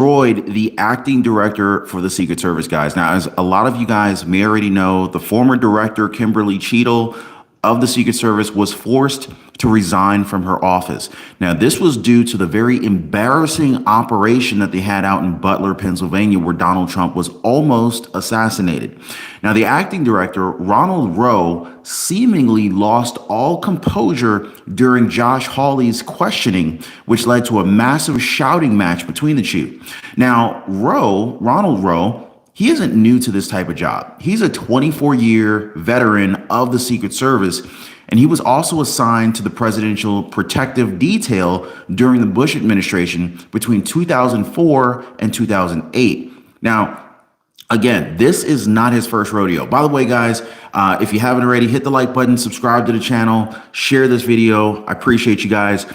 the acting director for the Secret Service, guys. Now, as a lot of you guys may already know, the former director, Kimberly Cheatle, of the Secret Service was forced to resign from her office. Now, this was due to the very embarrassing operation that they had out in Butler, Pennsylvania, where Donald Trump was almost assassinated. Now, the acting director, Ronald Rowe, seemingly lost all composure during Josh Hawley's questioning, which led to a massive shouting match between the two. Now, Ronald Rowe, he isn't new to this type of job. He's a 24-year veteran of the Secret Service, and he was also assigned to the Presidential Protective Detail during the Bush administration between 2004 and 2008. Now, again, this is not his first rodeo. By the way, guys, if you haven't already, hit the like button, subscribe to the channel, share this video. I appreciate you guys.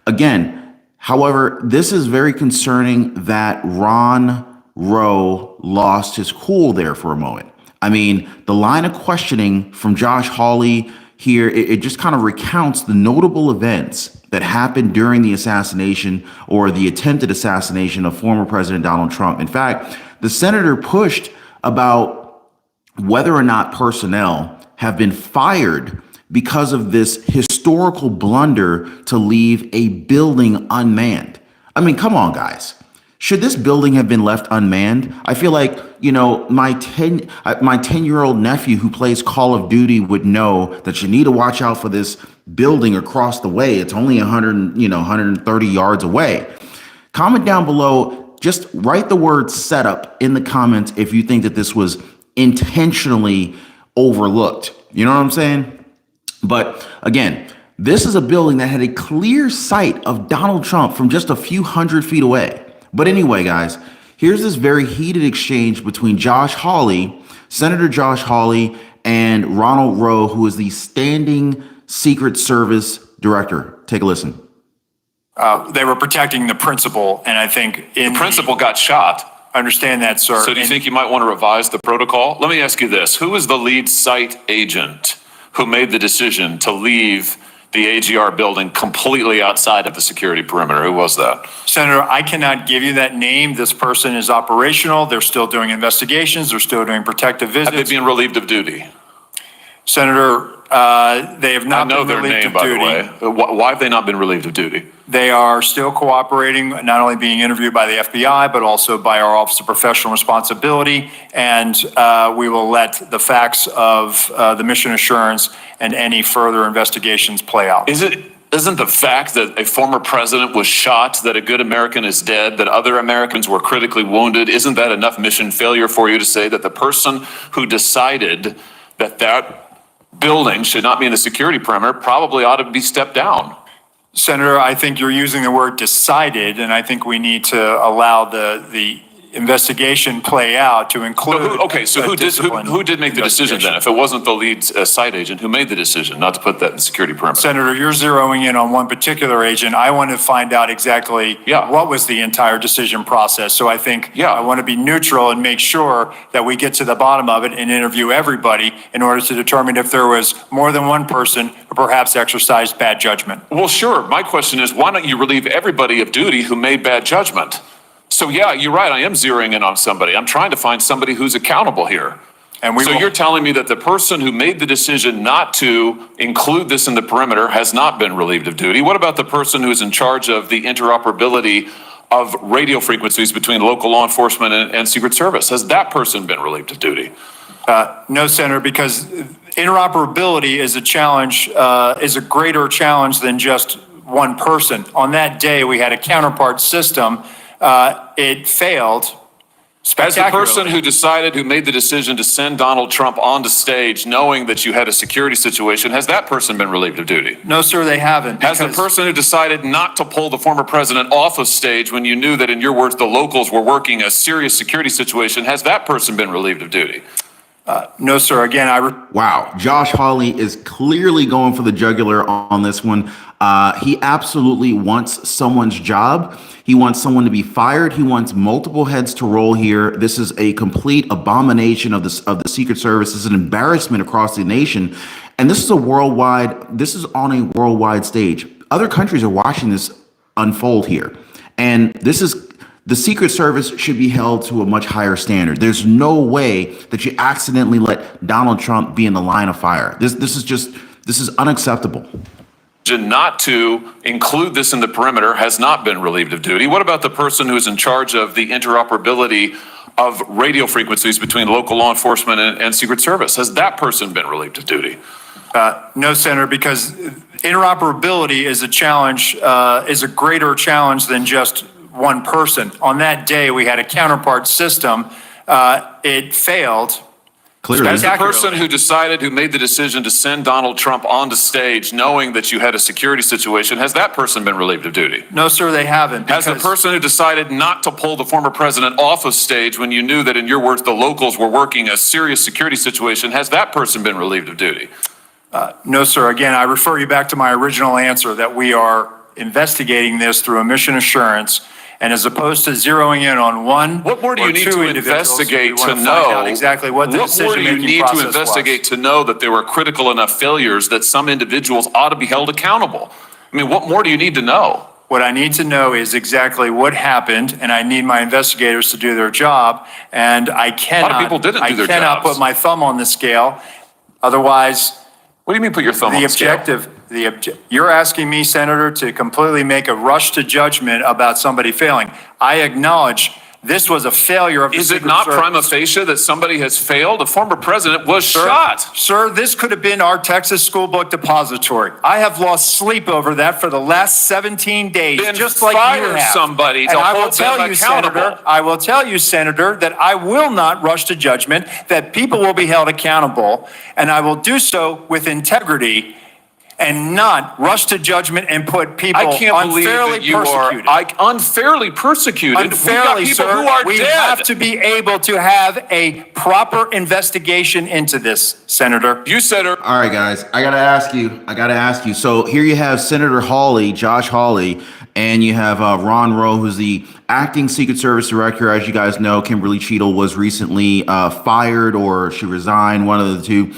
Again, however, this is very concerning that Ron Rowe lost his cool there for a moment. I mean, the line of questioning from Josh Hawley here, it just kind of recounts the notable events that happened during the assassination or the attempted assassination of former President Donald Trump. In fact, the senator pushed about whether or not personnel have been fired because of this historical blunder to leave a building unmanned. I mean, come on, guys. Should this building have been left unmanned? I feel like, you know, my 10-year-old nephew who plays Call of Duty would know that you need to watch out for this building across the way. It's only 130 yards away. Comment down below, just write the word setup in the comments if you think that this was intentionally overlooked. You know what I'm saying? But again, this is a building that had a clear sight of Donald Trump from just a few hundred feet away. But anyway, guys, here's this very heated exchange between Josh Hawley, Senator Josh Hawley, and Ronald Rowe, who is the standing Secret Service director. Take a listen. They were protecting the principal, and I think the principal got shot. I understand that, sir. So do you think you might want to revise the protocol? Let me ask you this. Who is the lead site agent who made the decision to leave the AGR building completely outside of the security perimeter? Who was that? Senator, I cannot give you that name. This person is operational. They're still doing investigations. They're still doing protective visits. Have they been relieved of duty? Senator, they have not been relieved of duty. I know their name, by the way. Why have they not been relieved of duty? They are still cooperating, not only being interviewed by the FBI, but also by our Office of Professional Responsibility. And we will let the facts of the mission assurance and any further investigations play out. Isn't the fact that a former president was shot, that a good American is dead, that other Americans were critically wounded, isn't that enough mission failure for you to say that the person who decided that building should not be in the security perimeter probably ought to be stepped down? Senator, I think you're using the word decided, and I think we need to allow the investigation play out to include. Who did make the decision then? If it wasn't the lead site agent, who made the decision not to put that in the security perimeter? Senator, you're zeroing in on one particular agent. I want to find out exactly what was the entire decision process. So I think I want to be neutral and make sure that we get to the bottom of it and interview everybody in order to determine if there was more than one person who perhaps exercised bad judgment. Well, sure. My question is, why don't you relieve everybody of duty who made bad judgment? So yeah, you're right. I am zeroing in on somebody. I'm trying to find somebody who's accountable here. And you're telling me that the person who made the decision not to include this in the perimeter has not been relieved of duty. What about the person who's in charge of the interoperability of radio frequencies between local law enforcement and Secret Service? Has that person been relieved of duty? No, Senator, because interoperability is a challenge, is a greater challenge than just one person. On that day, we had a counterpart system. It failed spectacularly. As the person who made the decision to send Donald Trump onto stage, knowing that you had a security situation, has that person been relieved of duty? No, sir, they haven't. Has the person who decided not to pull the former president off of stage when you knew that, in your words, the locals were working a serious security situation, has that person been relieved of duty? No, sir. Again, Wow. Josh Hawley is clearly going for the jugular on this one. He absolutely wants someone's job. He wants someone to be fired. He wants multiple heads to roll here. This is a complete abomination of the Secret Service. This is an embarrassment across the nation. And this is on a worldwide stage. Other countries are watching this unfold here. And this is the Secret Service should be held to a much higher standard. There's no way that you accidentally let Donald Trump be in the line of fire. This is unacceptable. Not to include this in the perimeter has not been relieved of duty. What about the person who's in charge of the interoperability of radio frequencies between local law enforcement and Secret Service? Has that person been relieved of duty? No, Senator, because interoperability is a challenge, is a greater challenge than just one person. On that day, we had a counterpart system. It failed. Clearly. As the person who made the decision to send Donald Trump onto stage, knowing that you had a security situation, has that person been relieved of duty? No, sir, they haven't. Has the person who decided not to pull the former president off of stage when you knew that, in your words, the locals were working a serious security situation, has that person been relieved of duty? No, sir. Again, I refer you back to my original answer that we are investigating this through a mission assurance. And as opposed to zeroing in on one, what more do you need to investigate to know exactly what the decision-making process was? What more do you need to investigate to know that there were critical enough failures that some individuals ought to be held accountable? I mean, what more do you need to know? What I need to know is exactly what happened, and I need my investigators to do their job. And I cannot. A lot of people didn't do their jobs. I cannot put my thumb on the scale. Otherwise, what do you mean put your thumb on the scale? You're asking me, Senator, to completely make a rush to judgment about somebody failing. I acknowledge this was a failure of the Secret Service. Is it not prima facie that somebody has failed? A former president was shot. Sir, this could have been our Texas school book depository. I have lost sleep over that for the last 17 days, just like you have. Somebody to hold them accountable. I will tell you, Senator, that I will not rush to judgment, that people will be held accountable, and I will do so with integrity and not rush to judgment and put people unfairly persecuted. Unfairly persecuted? Unfairly, sir. We have to be able to have a proper investigation into this, Senator. You said All right, guys, I gotta ask you. So here you have Senator Hawley, Josh Hawley, and you have Ron Rowe, who's the acting Secret Service director. As you guys know, Kimberly Cheatle was recently fired, or she resigned, one of the two.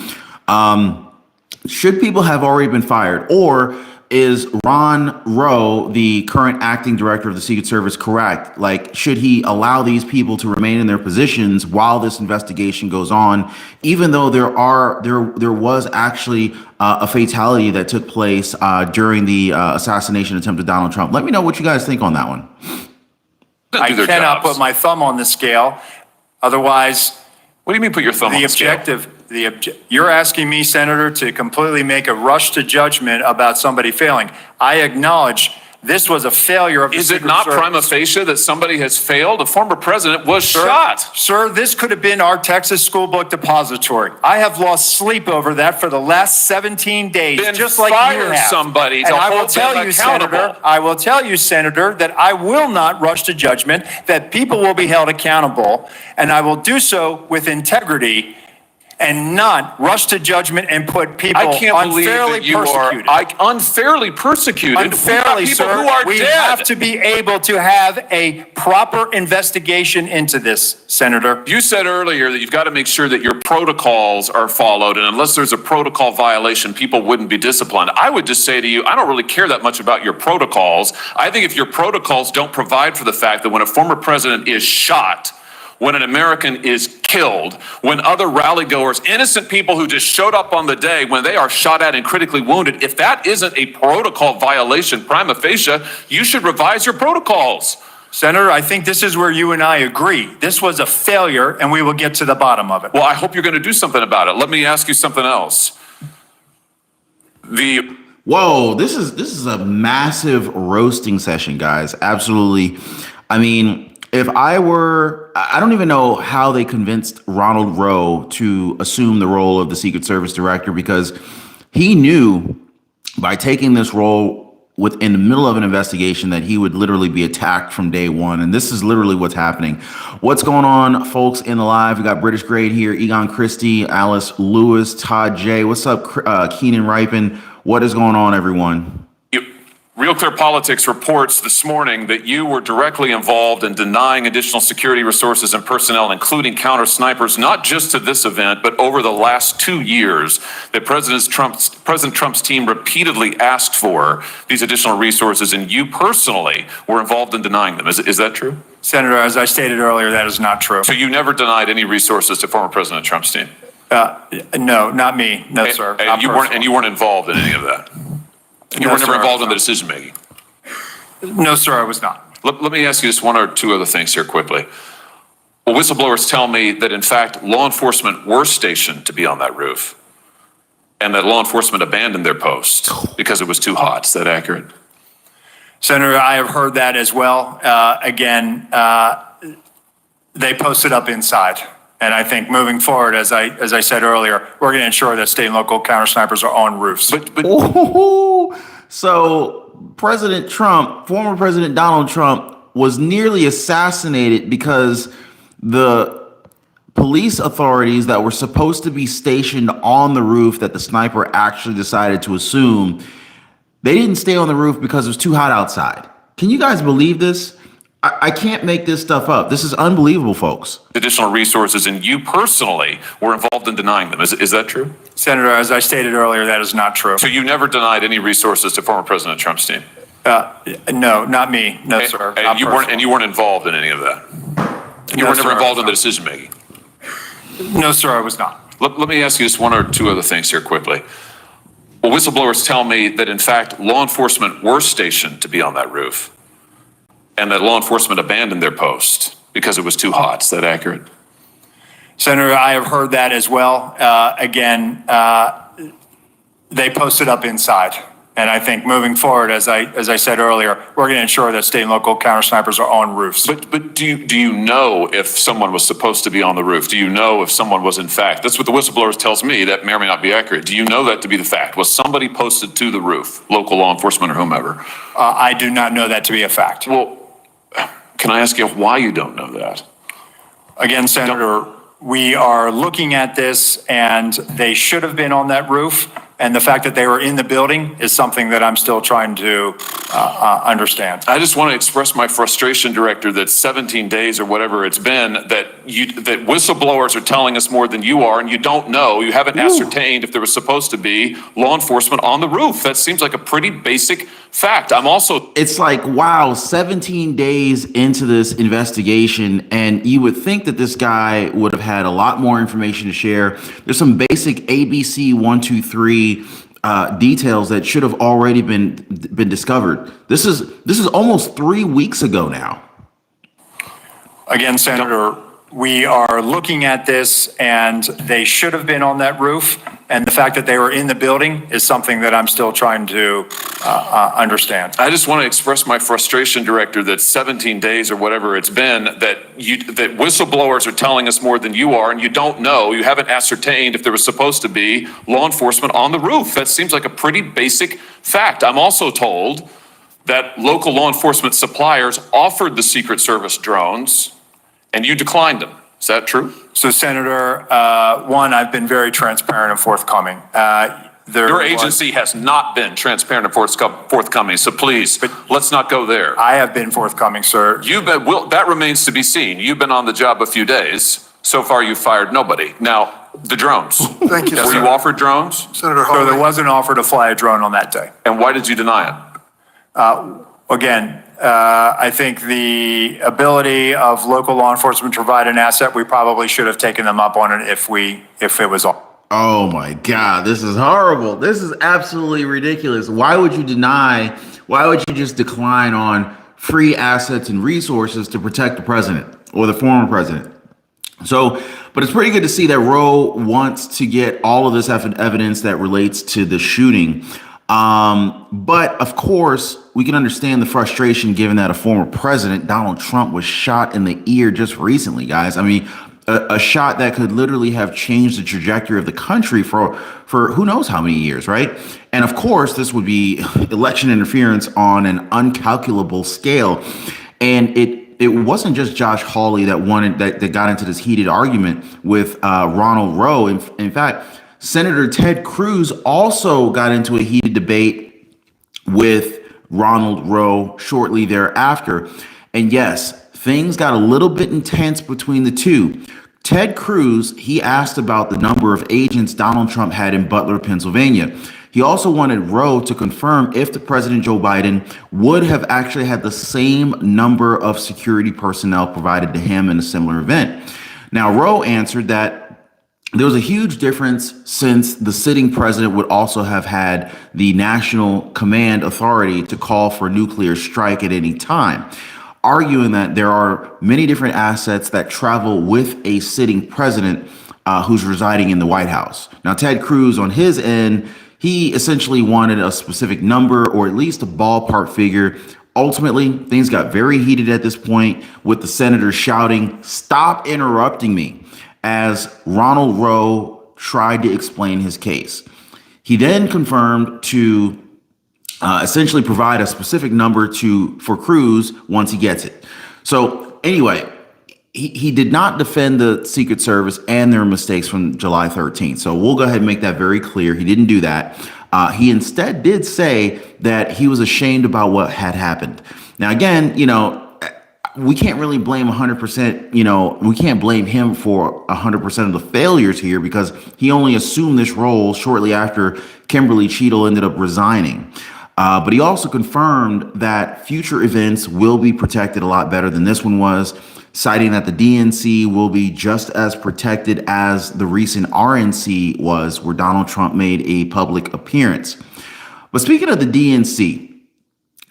Should people have already been fired, or is Ron Rowe, the current acting director of the Secret Service, correct? Like, should he allow these people to remain in their positions while this investigation goes on, even though there was actually a fatality that took place during the assassination attempt of Donald Trump? Let me know what you guys think on that one. I cannot put my thumb on the scale. Otherwise, what do you mean put your thumb on the scale? You're asking me, Senator, to completely make a rush to judgment about somebody failing. I acknowledge this was a failure of the Secret Service. Is it not prima facie that somebody has failed? A former president was shot. Sir, this could have been our Texas school book depository. I have lost sleep over that for the last 17 days, just like you have. Somebody to hold them accountable. I will tell you, Senator, that I will not rush to judgment, that people will be held accountable, and I will do so with integrity and not rush to judgment and put people unfairly persecuted. Unfairly persecuted? Unfairly, sir. We have to be able to have a proper investigation into this, Senator. You said earlier that you've got to make sure that your protocols are followed, and unless there's a protocol violation, people wouldn't be disciplined. I would just say to you, I don't really care that much about your protocols. I think if your protocols don't provide for the fact that when a former president is shot, when an American is killed, when other rally goers, innocent people who just showed up on the day, when they are shot at and critically wounded, if that isn't a protocol violation prima facie, you should revise your protocols. Senator, I think this is where you and I agree. This was a failure, and we will get to the bottom of it. Well, I hope you're going to do something about it. Let me ask you something else. Whoa, this is a massive roasting session, guys. Absolutely. I mean, I don't even know how they convinced Ronald Rowe to assume the role of the Secret Service director, because he knew by taking this role in the middle of an investigation that he would literally be attacked from day one. And this is literally what's happening. What's going on, folks, in the live? We got British Grade here, Egon Christie, Alice Lewis, Todd J. What's up, Keenan Ripon? What is going on, everyone? Real Clear Politics reports this morning that you were directly involved in denying additional security resources and personnel, including counter snipers, not just to this event, but over the last 2 years that President Trump's team repeatedly asked for these additional resources, and you personally were involved in denying them. Is that true? Senator, as I stated earlier, that is not true. So you never denied any resources to former President Trump's team? No, not me. No, sir. And you weren't involved in any of that? You were never involved in the decision making? No, sir, I was not. Let me ask you just one or two other things here quickly. Well, whistleblowers tell me that, in fact, law enforcement were stationed to be on that roof and that law enforcement abandoned their post because it was too hot. Is that accurate? Senator, I have heard that as well. Again, they posted up inside. And I think moving forward, as I said earlier, we're going to ensure that state and local counter snipers are on roofs. So President Trump, former President Donald Trump, was nearly assassinated because the police authorities that were supposed to be stationed on the roof that the sniper actually decided to assume, they didn't stay on the roof because it was too hot outside. Can you guys believe this? I can't make this stuff up. This is unbelievable, folks. Additional resources, and you personally were involved in denying them. Is that true? Senator, as I stated earlier, that is not true. So you never denied any resources to former President Trump's team? No, not me. No, sir. And you weren't involved in any of that? You were never involved in the decision making? No, sir, I was not. Let me ask you just one or two other things here quickly. Well, whistleblowers tell me that, in fact, law enforcement were stationed to be on that roof and that law enforcement abandoned their post because it was too hot. Is that accurate? Senator, I have heard that as well. Again, they posted up inside. And I think moving forward, as I said earlier, we're going to ensure that state and local counter snipers are on roofs. But do you know if someone was supposed to be on the roof? Do you know if someone was in fact? That's what the whistleblowers tells me. That may or may not be accurate. Do you know that to be the fact? Was somebody posted to the roof, local law enforcement or whomever? I do not know that to be a fact. Well, can I ask you why you don't know that? Again, Senator, we are looking at this, and they should have been on that roof. And the fact that they were in the building is something that I'm still trying to understand. I just want to express my frustration, Director, that 17 days or whatever it's been, that whistleblowers are telling us more than you are, and you don't know, you haven't ascertained if there was supposed to be law enforcement on the roof. That seems like a pretty basic fact. It's like, wow, 17 days into this investigation, and you would think that this guy would have had a lot more information to share. There's some basic ABC 1, 2, 3 details that should have already been discovered. This is almost 3 weeks ago now. Again, Senator, we are looking at this, and they should have been on that roof. And the fact that they were in the building is something that I'm still trying to understand. I just want to express my frustration, Director, that 17 days or whatever it's been, that whistleblowers are telling us more than you are, and you don't know, you haven't ascertained if there was supposed to be law enforcement on the roof. That seems like a pretty basic fact. I'm also told that local law enforcement suppliers offered the Secret Service drones, and you declined them. Is that true? So, Senator, one, I've been very transparent and forthcoming. Your agency has not been transparent and forthcoming, so please, let's not go there. I have been forthcoming, sir. That remains to be seen. You've been on the job a few days. So far, you've fired nobody. Now, the drones. Thank you, Were sir. you offered drones? Senator Hawley. So there was an offer to fly a drone on that day. And why did you deny it? Again, I think the ability of local law enforcement to provide an asset, we probably should have taken them up on it if it was all. Oh my God, this is horrible. This is absolutely ridiculous. Why would you just decline on free assets and resources to protect the president or the former president? So, but it's pretty good to see that Rowe wants to get all of this evidence that relates to the shooting. But of course, we can understand the frustration given that a former president, Donald Trump, was shot in the ear just recently, guys. I mean, a shot that could literally have changed the trajectory of the country for who knows how many years, right? And of course, this would be election interference on an uncalculable scale. And it wasn't just Josh Hawley that got into this heated argument with Ronald Rowe. In fact, Senator Ted Cruz also got into a heated debate with Ronald Rowe shortly thereafter. And yes, things got a little bit intense between the two. Ted Cruz, he asked about the number of agents Donald Trump had in Butler, Pennsylvania. He also wanted Rowe to confirm if the President Joe Biden would have actually had the same number of security personnel provided to him in a similar event. Now, Rowe answered that there was a huge difference since the sitting president would also have had the national command authority to call for a nuclear strike at any time, arguing that there are many different assets that travel with a sitting president who's residing in the White House. Now, Ted Cruz, on his end, he essentially wanted a specific number or at least a ballpark figure. Ultimately, things got very heated at this point, with the senators shouting, "Stop interrupting me," as Ronald Rowe tried to explain his case. He then confirmed to essentially provide a specific number for Cruz once he gets it. So anyway, he did not defend the Secret Service and their mistakes from July 13th. So we'll go ahead and make that very clear. He didn't do that. He instead did say that he was ashamed about what had happened. Now, again, we can't really blame 100%, we can't blame him for 100% of the failures here, because he only assumed this role shortly after Kimberly Cheatle ended up resigning. But he also confirmed that future events will be protected a lot better than this one was, citing that the DNC will be just as protected as the recent RNC was, where Donald Trump made a public appearance. But speaking of the DNC,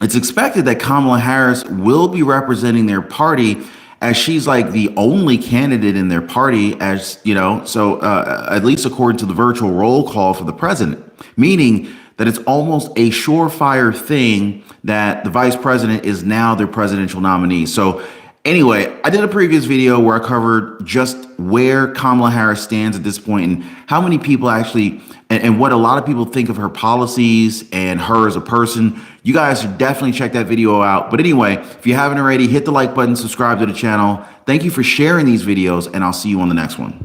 it's expected that Kamala Harris will be representing their party, as she's like the only candidate in their party, as so at least according to the virtual roll call for the president, meaning that it's almost a surefire thing that the vice president is now their presidential nominee. So anyway, I did a previous video where I covered just where Kamala Harris stands at this point and how many people actually, and what a lot of people think of her policies and her as a person. You guys should definitely check that video out. But anyway, if you haven't already, hit the like button, subscribe to the channel. Thank you for sharing these videos, and I'll see you on the next one.